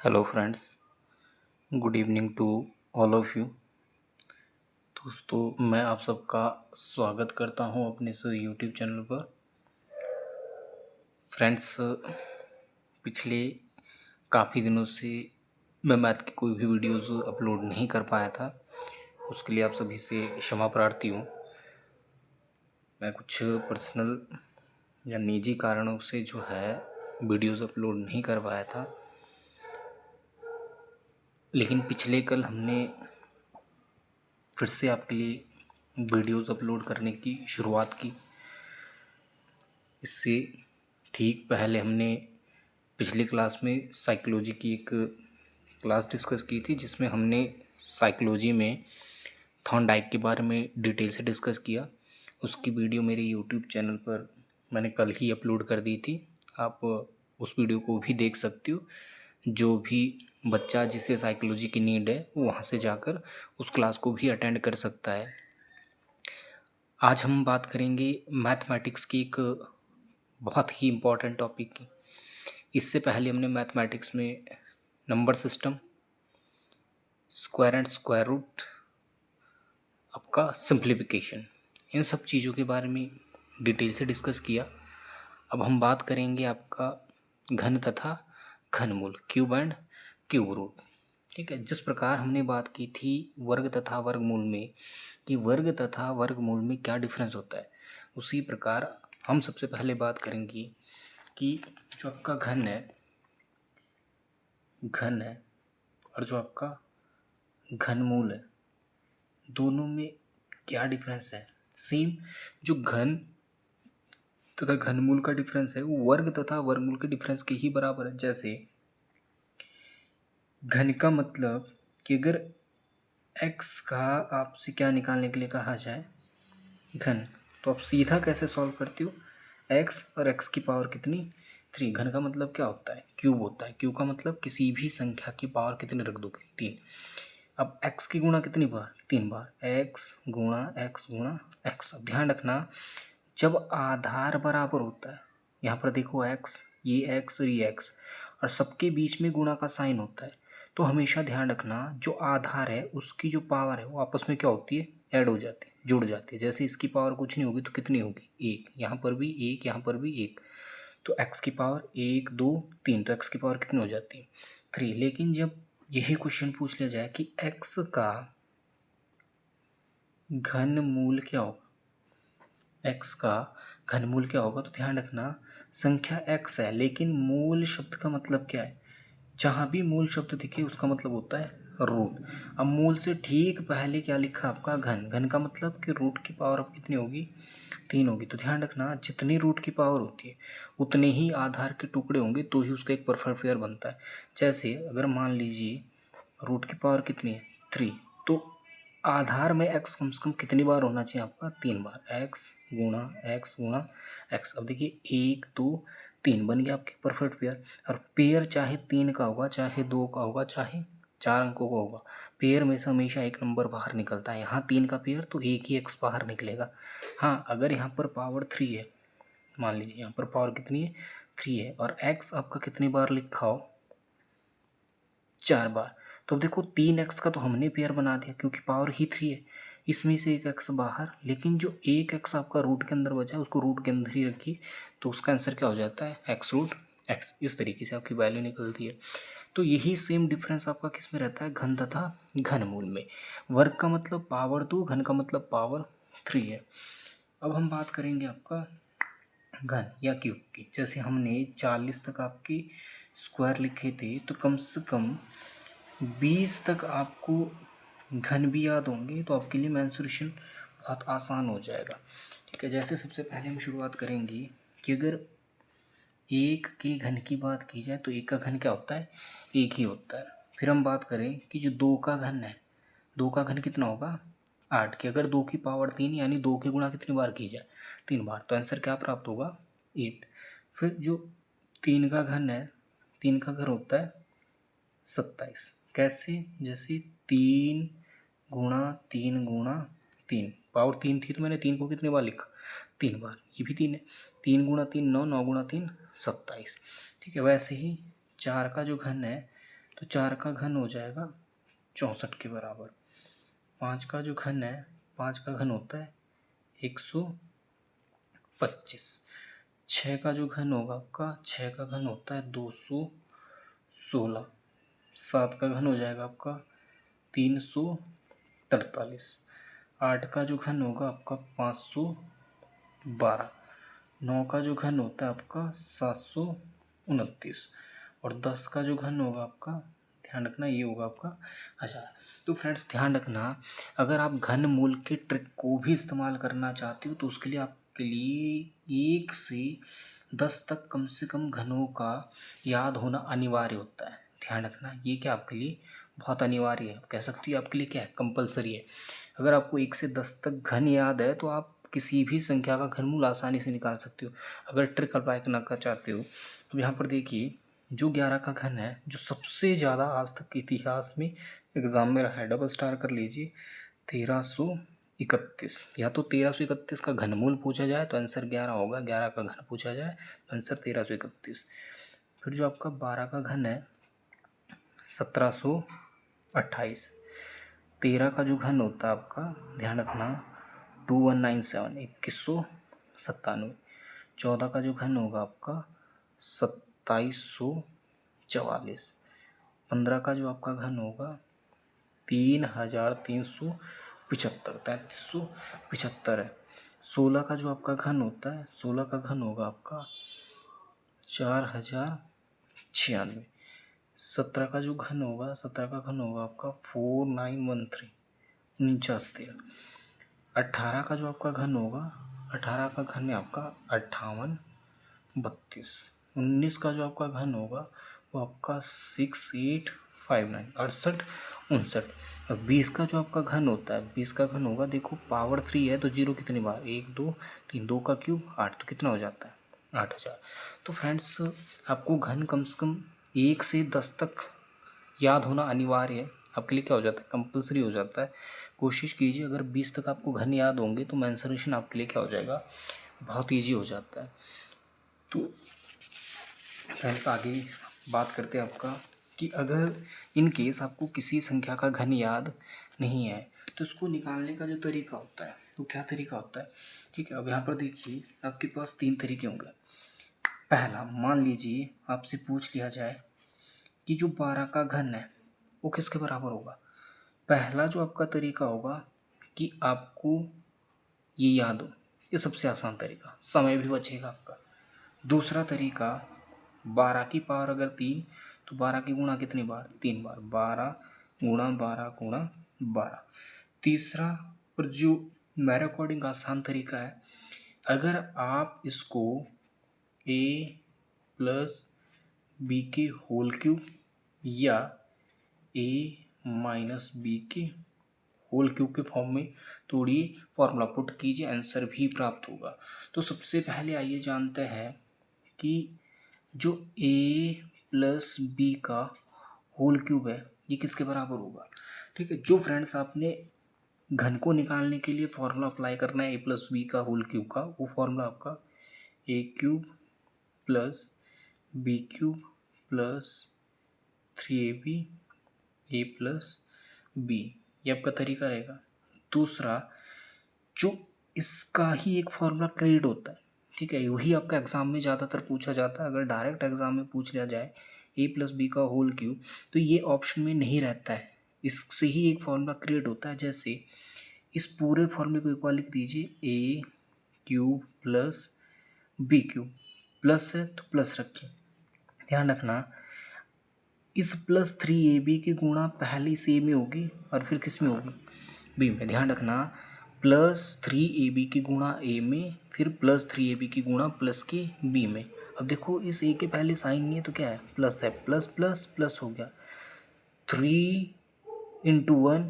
Hello friends, good evening to all of you. दोस्तों, मैं आप सबका स्वागत करता हूं अपने इस यूट्यूब चैनल पर। फ्रेंड्स, पिछले काफ़ी दिनों से मैं मैथ की कोई भी वीडियोस अपलोड नहीं कर पाया था। उसके लिए आप सभी से क्षमा प्रार्थी हूँ। मैं कुछ पर्सनल या निजी कारणों से जो है वीडियोस अपलोड नहीं कर पाया था, लेकिन पिछले कल हमने फिर से आपके लिए वीडियोस अपलोड करने की शुरुआत की। इससे ठीक पहले हमने पिछली क्लास में साइकोलॉजी की एक क्लास डिस्कस की थी, जिसमें हमने साइकोलॉजी में थॉर्नडाइक के बारे में डिटेल से डिस्कस किया। उसकी वीडियो मेरे यूट्यूब चैनल पर मैंने कल ही अपलोड कर दी थी। आप उस वीडियो को भी देख सकते हो। जो भी बच्चा जिसे साइकोलॉजी की नीड है वो वहाँ से जाकर उस क्लास को भी अटेंड कर सकता है। आज हम बात करेंगे मैथमेटिक्स की एक बहुत ही इम्पॉर्टेंट टॉपिक की। इससे पहले हमने मैथमेटिक्स में number system, square and square root, आपका सिंप्लीफिकेशन, इन सब चीज़ों के बारे में डिटेल से डिस्कस किया। अब हम बात करेंगे आपका घन तथा घनमूल, क्यूब एंड क्यूब रूट। ठीक है, जिस प्रकार हमने बात की थी वर्ग तथा वर्गमूल में कि वर्ग तथा वर्गमूल में क्या डिफरेंस होता है, उसी प्रकार हम सबसे पहले बात करेंगे कि जो आपका घन है और जो आपका घनमूल है, दोनों में क्या डिफरेंस है। सेम जो घन तथा घनमूल का डिफरेंस है वो वर्ग तथा वर्गमूल के डिफरेंस के ही बराबर है। जैसे घन का मतलब कि अगर x का आपसे क्या निकालने के लिए कहा जाए, घन, तो आप सीधा कैसे सॉल्व करते हो, x और x की पावर कितनी, 3। घन का मतलब क्या होता है, क्यूब होता है। क्यूब का मतलब किसी भी संख्या की पावर कितनी रख दोगे, 3। अब x की गुणा कितनी बार, 3 बार, x गुणा x गुणा x। अब ध्यान रखना, जब आधार बराबर होता है, यहाँ पर देखो x, ये x और ये x, और सबके बीच में गुणा का साइन होता है, तो हमेशा ध्यान रखना जो आधार है उसकी जो पावर है वो आपस में क्या होती है, ऐड हो जाती है, जुड़ जाती है। जैसे इसकी पावर कुछ नहीं होगी तो कितनी होगी, 1, यहाँ पर भी 1, यहाँ पर भी 1, तो x की पावर 1 2 3, तो x की पावर कितनी हो जाती है, 3। लेकिन जब यही क्वेश्चन पूछ लिया जाए कि x का घनमूल क्या होगा, x का घनमूल क्या होगा, तो ध्यान रखना संख्या x है लेकिन मूल शब्द का मतलब क्या है, जहाँ भी मूल शब्द दिखे उसका मतलब होता है रूट। अब मूल से ठीक पहले क्या लिखा आपका घन, घन का मतलब कि रूट की पावर अब कितनी होगी, 3 होगी। तो ध्यान रखना जितनी रूट की पावर होती है उतने ही आधार के टुकड़े होंगे तो ही उसका एक परफेक्ट पेयर बनता है। जैसे अगर मान लीजिए रूट की पावर कितनी है, 3, तो आधार में x कम से कम कितनी बार होना चाहिए आपका, 3 बार, x गुणा x गुणा x। अब देखिए 1 2 3 बन गया आपके परफेक्ट पेयर। और पेयर चाहे 3 का होगा, चाहे 2 का होगा, चाहे 4 अंकों का होगा, पेयर में से हमेशा एक नंबर बाहर निकलता है। यहाँ 3 का पेयर तो एक ही x बाहर निकलेगा। हाँ, अगर यहाँ पर पावर 3 है, मान लीजिए यहाँ पर पावर कितनी है, 3 है, और x आपका कितनी बार लिखा हो, 4 बार, तो अब देखो 3x का तो हमने पेयर बना दिया क्योंकि पावर ही 3 है, इसमें से एक x बाहर, लेकिन जो एक x आपका रूट के अंदर बचा है उसको रूट के अंदर ही रखिए, तो उसका आंसर क्या हो जाता है, x रूट x। इस तरीके से आपकी वैल्यू निकलती है। तो यही सेम डिफरेंस आपका किस में रहता है, घन तथा घनमूल में। वर्ग का मतलब पावर 2, घन का मतलब पावर 3 है। अब हम बात करेंगे आपका घन या क्यूब की। जैसे हमने 40 तक आपकी स्क्वायर लिखे थे, तो कम से कम 20 तक आपको घन भी याद होंगे, तो आपके लिए मेंसुरेशन बहुत आसान हो जाएगा। ठीक है, जैसे सबसे पहले हम शुरुआत करेंगे कि अगर एक के घन की बात की जाए तो एक का घन क्या होता है, एक ही होता है। फिर हम बात करें कि जो 2 का घन है, 2 का घन कितना होगा, 8, की अगर 2 की पावर 3 यानी 2 के गुणा कितनी बार की जाए, 3 बार, तो आंसर क्या प्राप्त होगा, 8। फिर जो 3 का घन है, 3 का घन होता है 27। कैसे, जैसे 3 गुणा 3 गुणा 3, पावर 3 थी तो मैंने 3 को कितनी बार लिखा, 3 बार, ये भी 3 है, 3 गुणा 3 9, 9 गुणा 3 27। ठीक है, वैसे ही 4 का जो घन है तो 4 का घन हो जाएगा 64 के बराबर। 5 का जो घन है, 5 का घन होता है 125। 6 का जो घन होगा आपका, 6 का घन होता है 216। 7 का घन हो जाएगा आपका 343। 8 का जो घन होगा आपका 512। 9 का जो घन होता है आपका 729। और 10 का जो घन होगा आपका, ध्यान रखना, ये होगा आपका 1000। तो फ्रेंड्स ध्यान रखना, अगर आप घन मूल के ट्रिक को भी इस्तेमाल करना चाहते हो तो उसके लिए आपके लिए 1 से 10 तक कम से कम घनों का याद होना अनिवार्य होता है। ध्यान रखना, ये क्या आपके लिए बहुत अनिवार्य है, कह सकती हो आपके लिए क्या है, कंपलसरी है। अगर आपको 1 से 10 तक घन याद है तो आप किसी भी संख्या का घनमूल आसानी से निकाल सकते हो। अगर ट्रिक अप्लाई करना चाहते हो तो यहाँ पर देखिए, जो 11 का घन है, जो सबसे ज़्यादा आज तक के इतिहास में एग्ज़ाम में रहा है, डबल स्टार कर लीजिए, 1331। या तो 1331 का घनमूल पूछा जाए तो आंसर 11 होगा, 11 का घन पूछा जाए तो आंसर 1331। फिर जो आपका 12 का घन है 1728। 13 का जो घन होता है आपका, ध्यान रखना, 2197, 2197। 14 का जो घन होगा आपका 2744। 15 का जो आपका घन होगा 3375, 3375 है। 16 का जो आपका घन होता है, 16 का घन होगा आपका 4096। 17 का जो घन होगा, 17 का घन होगा आपका 4913, 4913। 18 का जो आपका घन होगा, 18 का घन है आपका 5832। 19 का जो आपका घन होगा वो आपका 6859, 6859। और 20 का जो आपका घन होता है, 20 का घन होगा, देखो पावर 3 है तो जीरो कितनी बार, 1 2 3, 2 का क्यूब 8, तो कितना हो जाता है 8000। तो फ्रेंड्स आपको घन कम से कम 1 से 10 तक याद होना अनिवार्य है, आपके लिए क्या हो जाता है, कंपलसरी हो जाता है। कोशिश कीजिए, अगर 20 तक आपको घन याद होंगे तो मेंसुरेशन आपके लिए क्या हो जाएगा, बहुत ईजी हो जाता है। तो फ्रेंड्स आगे बात करते हैं आपका कि अगर इन केस आपको किसी संख्या का घन याद नहीं है तो उसको निकालने का जो तरीका होता है, तो क्या तरीका होता है, ठीक है। अब यहाँ पर देखिए, आपके पास 3 तरीके होंगे। पहला, मान लीजिए आपसे पूछ लिया जाए कि जो 12 का घन है वो किसके बराबर होगा। पहला जो आपका तरीका होगा कि आपको ये याद हो, ये सबसे आसान तरीका, समय भी बचेगा आपका। दूसरा तरीका, 12 की पावर अगर 3 तो 12 की गुणा कितनी बार, 3 बार, 12 गुणा 12 गुणा 12। तीसरा, और जो मेरे अकॉर्डिंग आसान तरीका है, अगर आप इसको a प्लस बी के होल क्यूब या a माइनस बी के होल क्यूब के फॉर्म में तोड़िए, फॉर्मूला पुट कीजिए, आंसर भी प्राप्त होगा। तो सबसे पहले आइए जानते हैं कि जो a प्लस बी का होल क्यूब है ये किसके बराबर होगा। ठीक है, जो फ्रेंड्स आपने घन को निकालने के लिए फॉर्मूला अप्लाई करना है a प्लस बी का होल क्यूब का, वो फॉर्मूला आपका a cube plus B cube plus 3ab A plus B, ये आपका तरीका रहेगा। दूसरा, जो इसका ही एक फॉर्मूला क्रिएट होता है, ठीक है, वही आपका एग्जाम में ज़्यादातर पूछा जाता है। अगर डायरेक्ट एग्जाम में पूछ लिया जाए ए प्लस बी का होल क्यूब तो ये ऑप्शन में नहीं रहता है, इससे ही एक फॉर्मूला क्रिएट होता है। जैसे इस पूरे फॉर्मूले को एक बार लिख दीजिए, A cube plus B cube, plus है तो प्लस रखिए। ध्यान रखना, इस प्लस 3ab की गुणा पहली से में होगी और फिर किस में होगी, बी में। ध्यान रखना, प्लस 3ab की गुणा ए में, फिर प्लस 3ab की गुणा प्लस के बी में। अब देखो इस ए के पहले साइन नहीं है तो क्या है, प्लस है, प्लस प्लस प्लस हो गया, 3 इंटू 1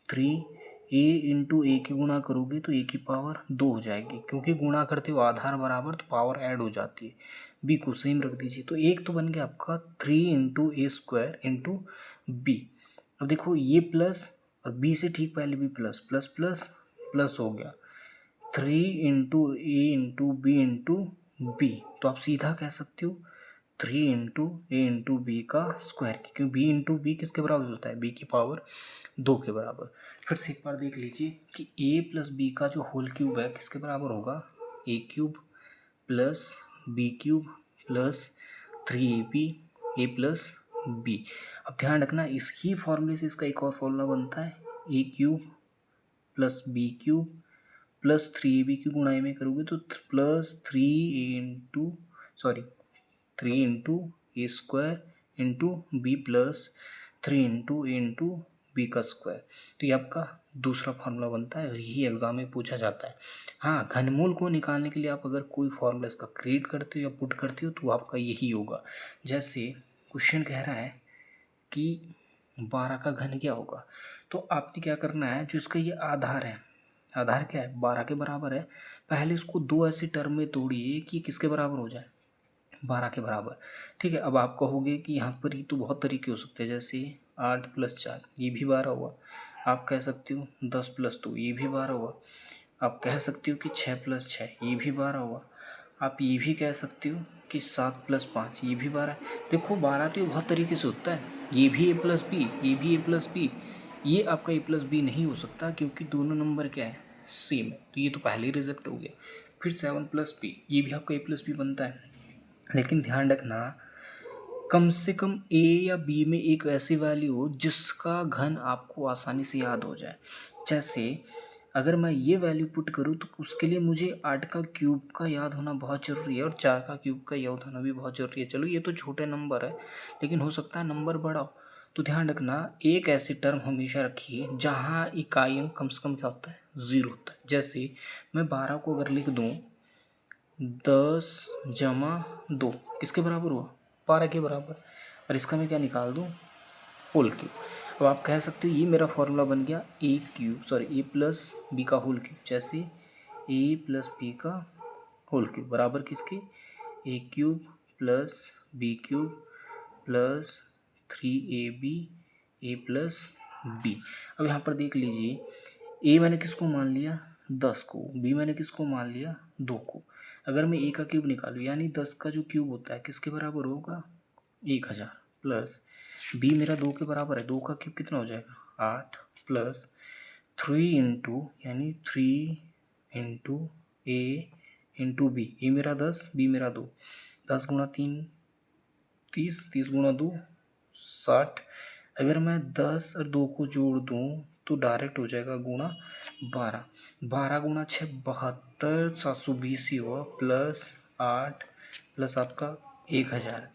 3, ए इंटू ए की गुणा करोगे तो ए की पावर 2 हो जाएगी, क्योंकि गुणा करते हो आधार बराबर तो पावर ऐड हो जाती है। बी को सेम रख दीजिए, तो एक तो बन गया आपका 3 इंटू ए स्क्वायर इंटू बी। अब देखो ये प्लस और बी से ठीक पहले भी प्लस, प्लस प्लस प्लस हो गया, 3 इंटू ए इंटू बी इंटू बी। तो आप सीधा कह सकते हो 3 × a × b का स्क्वायर, क्योंकि b × b किसके बराबर होता है, b की पावर 2 के बराबर। फिर से एक बार देख लीजिए कि a + b का जो होल क्यूब है किसके बराबर होगा, a³ + b³ + 3ab a + b। अब ध्यान रखना इसकी फॉर्मूले से इसका एक और फॉर्मूला बनता है, a³ + b³ + 3ab की गुणाई में करोगे तो +3 × a² b + 3 × b का स्क्वायर। तो ये आपका दूसरा फार्मूला बनता है और यही एग्जाम में पूछा जाता है। हाँ, घनमूल को निकालने के लिए आप अगर कोई फार्मूला इसका क्रिएट करते हो या पुट करते हो तो आपका यही होगा। जैसे क्वेश्चन कह रहा है कि 12 का घन क्या होगा, तो आपने क्या करना है, जो इसका ये आधार है, आधार क्या है, 12 के बराबर है, पहले इसको दो ऐसे टर्म में तोड़िए कि किसके बराबर हो जाए, 12 के बराबर। ठीक है, अब आप कहोगे कि यहाँ पर ही तो बहुत तरीके हो सकते हैं, जैसे 8 + 4 ये भी 12 हुआ, आप कह सकते हो 10 + 2 ये भी 12 हुआ, आप कह सकते हो कि 6 + 6 ये भी 12 हुआ, आप ये भी कह सकते हो कि 7 + 5 ये भी 12 है। देखो 12 तो ये बहुत तरीके से होता है, ये भी a + b, ये भी a + b, ये आपका a + b नहीं हो सकता क्योंकि दोनों नंबर क्या है, सेम है, तो ये तो पहले ही रिजेक्ट हो गया। फिर 7 + b ये भी आपका a + b बनता है, लेकिन ध्यान रखना कम से कम a या b में एक ऐसी वैल्यू हो जिसका घन आपको आसानी से याद हो जाए। जैसे अगर मैं ये वैल्यू पुट करूँ तो उसके लिए मुझे 8 का क्यूब का याद होना बहुत ज़रूरी है और 4 का क्यूब का याद होना भी बहुत ज़रूरी है। चलो ये तो छोटे नंबर है, लेकिन हो सकता है नंबर बड़ा हो, तो ध्यान रखना एक ऐसी टर्म हमेशा रखिए जहाँ इकाई अंक कम से कम क्या होता है, 0 होता है। जैसे मैं 12 को अगर लिख दूँ 10 + 2 किसके बराबर हुआ, 12 के बराबर, और इसका मैं क्या निकाल दूँ, होल क्यूब। अब आप कह सकते हो ये मेरा फॉर्मूला बन गया a + b का होल क्यूब। जैसे a + b का होल क्यूब बराबर किसके, a³ + b³ + 3ab a + b। अब यहाँ पर देख लीजिए a मैंने किसको मान लिया, 10 को, b मैंने किसको मान लिया, 2 को। अगर मैं a का क्यूब निकालूँ यानी 10 का जो क्यूब होता है किसके बराबर होगा, 1000 प्लस b मेरा 2 के बराबर है, 2 का क्यूब कितना हो जाएगा, 8 प्लस 3 इंटू यानी 3 इंटू a इंटू बी, ए मेरा 10 b मेरा 2, 10 × 3 30, 30 × 2 60। अगर मैं 10 और 2 को जोड़ दूँ तो डायरेक्ट हो जाएगा गुणा 12, 12 × 6 72, 720 ही हुआ, प्लस 8 प्लस आपका 1000,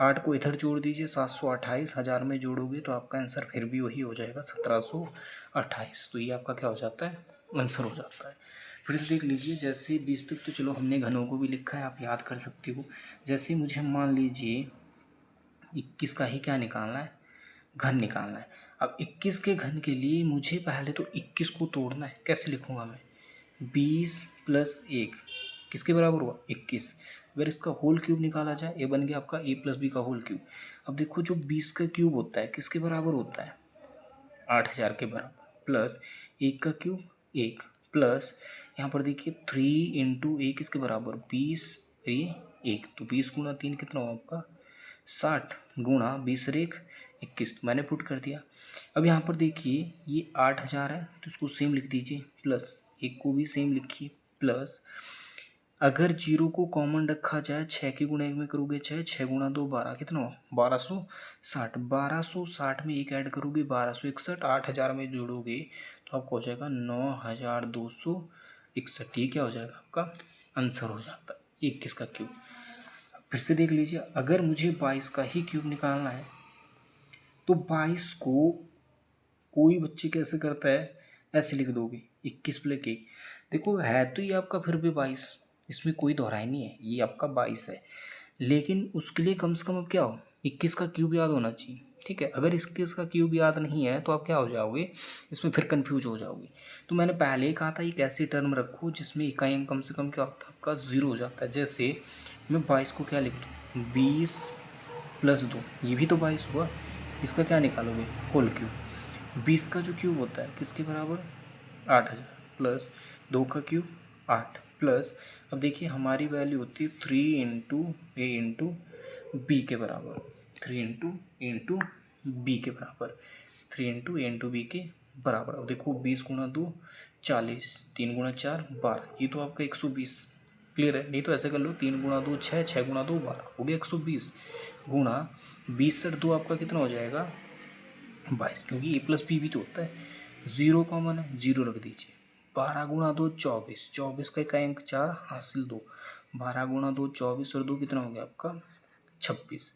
8 को इधर जोड़ दीजिए 728, 1000 में जोड़ोगे तो आपका आंसर फिर भी वही हो जाएगा 1728। तो ये आपका क्या हो जाता है, आंसर हो जाता है। फिर से देख लीजिए, जैसे 20 तक तो चलो हमने घनों को भी लिखा है, आप याद कर सकते हो। जैसे मुझे मान लीजिए 21 का ही क्या निकालना है, घन निकालना है। अब 21 के घन के लिए मुझे पहले तो 21 को तोड़ना है, कैसे लिखूँगा मैं, 20 + 1 किसके बराबर हुआ, 21। अगर इसका होल क्यूब निकाला जाए, ये बन गया आपका a + b का होल क्यूब। अब देखो जो 20 का क्यूब होता है किसके बराबर होता है, 8000 के बराबर, प्लस 1 का क्यूब 1, प्लस यहाँ पर देखिए 3 × a किसके बराबर, 20 ये 1, तो 20 × 3 कितना हुआ आपका 60, गुणा 20 और 1 21, तो मैंने पुट कर दिया। अब यहाँ पर देखिए ये 8000 है तो इसको सेम लिख दीजिए, प्लस 1 को भी सेम लिखिए, प्लस अगर 0 को कॉमन रखा जाए 6 के गुणा 1 में करोगे 6, 6 × 2 12 कितना हो, 1260, 1260 में 1 ऐड करोगे 1261, 8000 में जोड़ोगे तो आपको हो जाएगा 9261। ये क्या हो जाएगा, आपका आंसर हो जाता है 21 का क्यूब। फिर से देख लीजिए, अगर मुझे 22 का ही क्यूब निकालना है तो 22 को कोई बच्चे कैसे करता है, ऐसे लिख दोगे 21 + 1। देखो है तो ये आपका फिर भी 22, इसमें कोई दोहराई नहीं है, ये आपका 22 है, लेकिन उसके लिए कम से कम अब क्या हो, 21 का क्यूब याद होना चाहिए। ठीक है, अगर 21 का क्यूब याद नहीं है तो आप क्या हो जाओगे, इसमें फिर कन्फ्यूज हो जाओगे। तो मैंने पहले ही कहा था एक ऐसी टर्म रखो जिसमें इकाई अंक कम से कम क्या होता है, आपका 0 हो जाता है। जैसे मैं 22 को क्या लिख दूँ, 20 + 2, ये भी तो 22 हुआ, इसका क्या निकालोगे, होल क्यूब। 20 का जो क्यूब होता है किसके बराबर, 8000, प्लस 2 का क्यूब 8, प्लस अब देखिए हमारी वैल्यू होती है 3 × a × बी के बराबर, 3 इंटू बी के बराबर, 3 बी के बराबर। अब देखो 20 गुणा 2 40, 3 गुणा 4 12, ये तो आपका 120। क्लियर है? नहीं तो ऐसे कर लो, 3 गुणा 2 6, 6 गुणा 2 12, हो गया 120 गुणा 20 से 2 आपका कितना हो जाएगा 22, क्योंकि ए प्लस बी भी तो होता है। 0 कॉमन है, 0 रख दीजिए। 12 गुणा 2 24, 24 का इकाई अंक 4 हासिल 2, 12 गुणा 2 24 और 2 कितना हो गया आपका 26।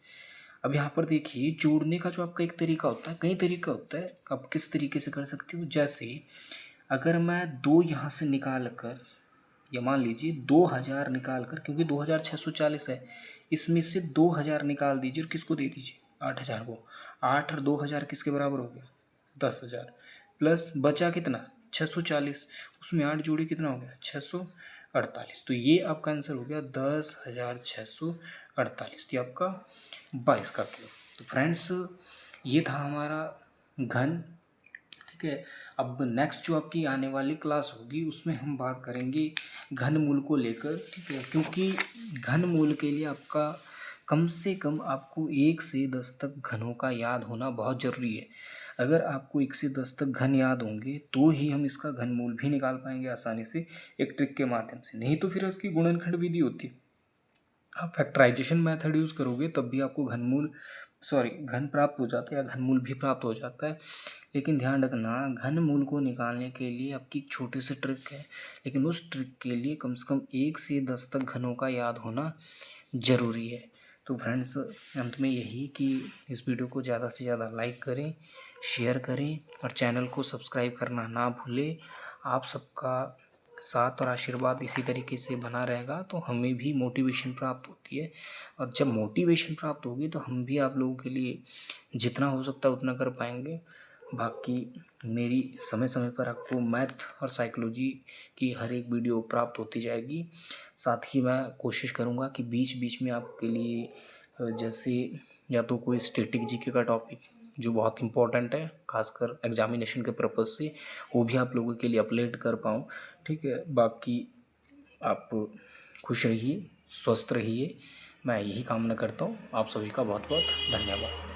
अब यहाँ पर देखिए जोड़ने का जो आपका एक तरीका होता है, कई तरीका होता है, आप किस तरीके से कर सकते हो। जैसे अगर मैं 2 यहाँ से निकाल कर, या मान लीजिए 2000 निकाल कर, क्योंकि 2640 है, इसमें से 2000 निकाल दीजिए और किसको दे दीजिए 8000 को। 8 और 2000 किसके बराबर हो गया 10,000, प्लस बचा कितना 640, उसमें 8 जोड़ी कितना हो गया 648। तो ये आपका आंसर हो गया 10,648, तो ये आपका 22 का क्यूब। तो फ्रेंड्स ये था हमारा घन। ठीक है, अब नेक्स्ट जो आपकी आने वाली क्लास होगी उसमें हम बात करेंगे घनमूल को लेकर। ठीक है, क्योंकि घनमूल के लिए आपका कम से कम आपको 1 से 10 तक घनों का याद होना बहुत ज़रूरी है। अगर आपको 1 से 10 तक घन याद होंगे तो ही हम इसका घनमूल भी निकाल पाएंगे आसानी से एक ट्रिक के माध्यम से, नहीं तो फिर इसकी गुणनखंड विधि होती है, आप फैक्टराइजेशन मेथड यूज़ करोगे तब भी आपको घन प्राप्त हो जाता है या घनमूल भी प्राप्त हो जाता है। लेकिन ध्यान रखना घनमूल को निकालने के लिए आपकी एक छोटी सी ट्रिक है, लेकिन उस ट्रिक के लिए कम से कम 1 से 10 तक घनों का याद होना ज़रूरी है। तो फ्रेंड्स अंत में यही कि इस वीडियो को ज़्यादा से ज़्यादा लाइक करें, शेयर करें और चैनल को सब्सक्राइब करना ना भूलें। आप सबका साथ और आशीर्वाद इसी तरीके से बना रहेगा तो हमें भी मोटिवेशन प्राप्त होती है, और जब मोटिवेशन प्राप्त होगी तो हम भी आप लोगों के लिए जितना हो सकता है उतना कर पाएंगे। बाकी मेरी समय समय पर आपको मैथ और साइकोलॉजी की हर एक वीडियो प्राप्त होती जाएगी। साथ ही मैं कोशिश करूँगा कि बीच बीच में आपके लिए जैसे या तो कोई स्टैटिक जीके का टॉपिक जो बहुत इम्पोर्टेंट है खासकर एग्जामिनेशन के पर्पज़ से, वो भी आप लोगों के लिए अपलोड कर पाऊँ। ठीक है, बाकी आप खुश रहिए, स्वस्थ रहिए, मैं यही कामना करता हूँ। आप सभी का बहुत बहुत धन्यवाद।